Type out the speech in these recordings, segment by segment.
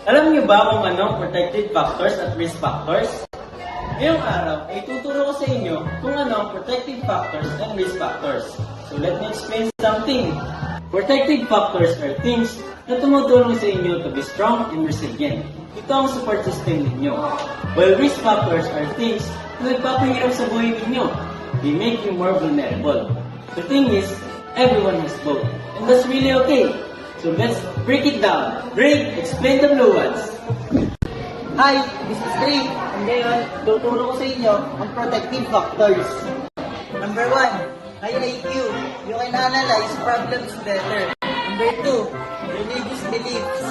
Alam niyo ba kung anong protective factors at risk factors? Ngayong araw ay tuturo ko sa inyo kung ano ang protective factors and risk factors. So let me explain something. Protective factors are things na tumutulong sa inyo to be strong and resilient. Ito ang support system ninyo. While risk factors are things na nagpapahirap sa buhay ninyo. They make you more vulnerable. The thing is, everyone has both. And that's really okay. So let's break it down. Break, explain the blue ones. Hi, this is Drake. And ngayon, tuturo ko sa inyo ang protective factors. Number 1, high IQ. You can analyze problems better. Number 2, religious beliefs.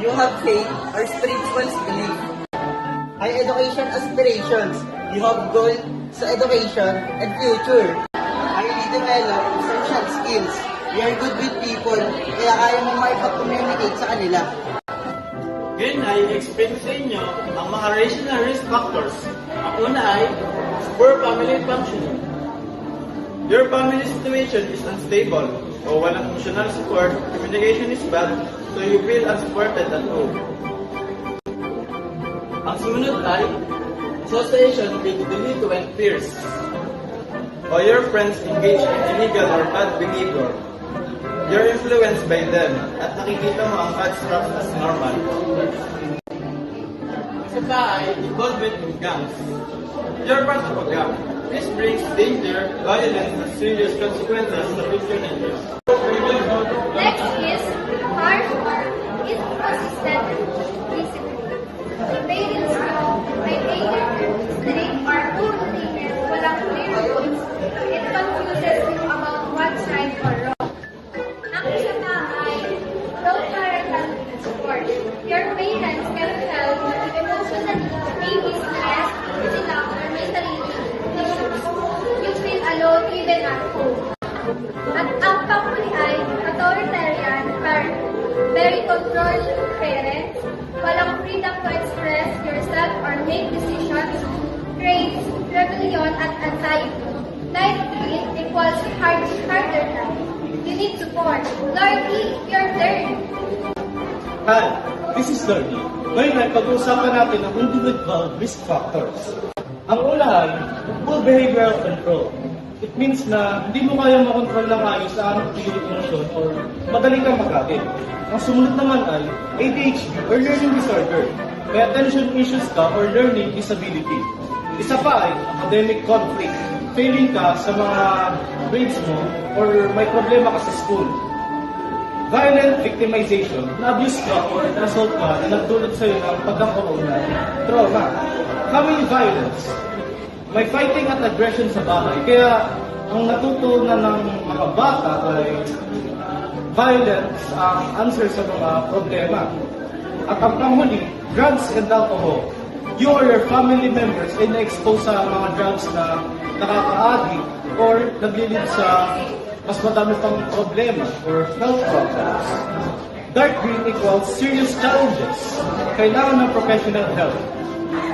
You have faith or spiritual belief. High education aspirations. You have goal sa education and future. Highly developed social skills. You are good with people, kaya kaya mo makipag-communicate sa kanila. Ngayon ay explain sa inyo ang mga rational risk factors. Ang una ay poor family functioning. Your family situation is unstable o walang emotional support, communication is bad, so you feel unsupported at home. Ang sumunod ay association with delinquent peers o your friends engage in illegal or bad behavior. You're influenced by them at nakikita mo ang bad stuff as normal. Isa pa ay involvement in gangs. You're part of a gang. This brings danger, violence, and serious consequences to future ninyo. Next is harsh or inconsistent discipline. The parents know my failure strict or too routine, walang clear rules. It confuses you about what's right or wrong. Ang isa pa ay no parental support. Your parents can help emotionally, maybe stressed, sila, or may sarili issues. You feel alone even at home. At ang panghuli ay authoritarian or very controlled parents, walang freedom to express yourself or make decisions, creates rebellion at anxiety. Life it equals harder life. You need support. Lordy, you're there. Hi, this is Lordy. Ngayon ay pag-uusapan natin ang individual risk factors. Ang una ay poor behavioral control. It means na hindi mo kayang makontrol ng ayos sa anong feeling emotion or madaling kang magalit. Ang sumunod naman ay ADHD or learning disorder. May attention issues ka or learning disability. Isa pa ay academic conflict. Failing ka sa mga grades mo or may problema ka sa school. Violent victimization, na-abuse ka or na-assault ka na nagdulot sa'yo ng pagkakaroon ng trauma. Family violence, may fighting at aggression sa bahay. Kaya ang natutunan ng mga bata ay violence ang answer sa mga problema. At ang panghuli, drugs and alcohol. You or your family members ay na-expose sa mga drugs na nakaka-addict or naglilid sa mas madami pang problema or health problems. Dark green equals serious challenges. Kailangan ng professional help.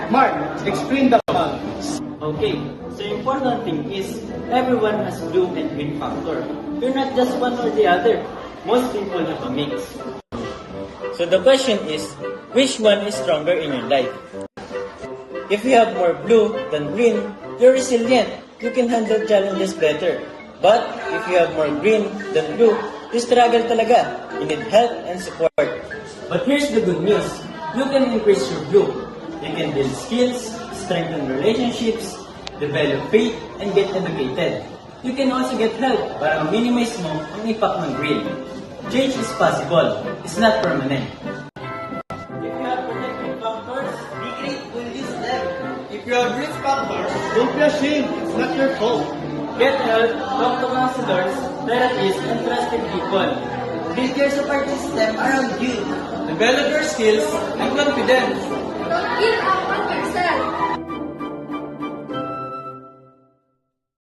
Mark, explain the values. Okay, so the important thing is everyone has blue and green factor. You're not just one or the other. Most people have a mix. So the question is, which one is stronger in your life? If you have more blue than green, you're resilient. You can handle challenges better. But if you have more green than blue, you struggle talaga. You need help and support. But here's the good news. You can increase your blue. You can build skills, strengthen relationships, develop faith, and get educated. You can also get help para minimize mo ang impact ng green. Change is possible. It's not permanent. If you have protective factors, Be grateful, use them. If you have risk factors, Don't be ashamed. It's not your fault. get help, talk to counselors, therapists, and trusted people. Build your support system around you. develop your skills and confidence. Don't give up on yourself.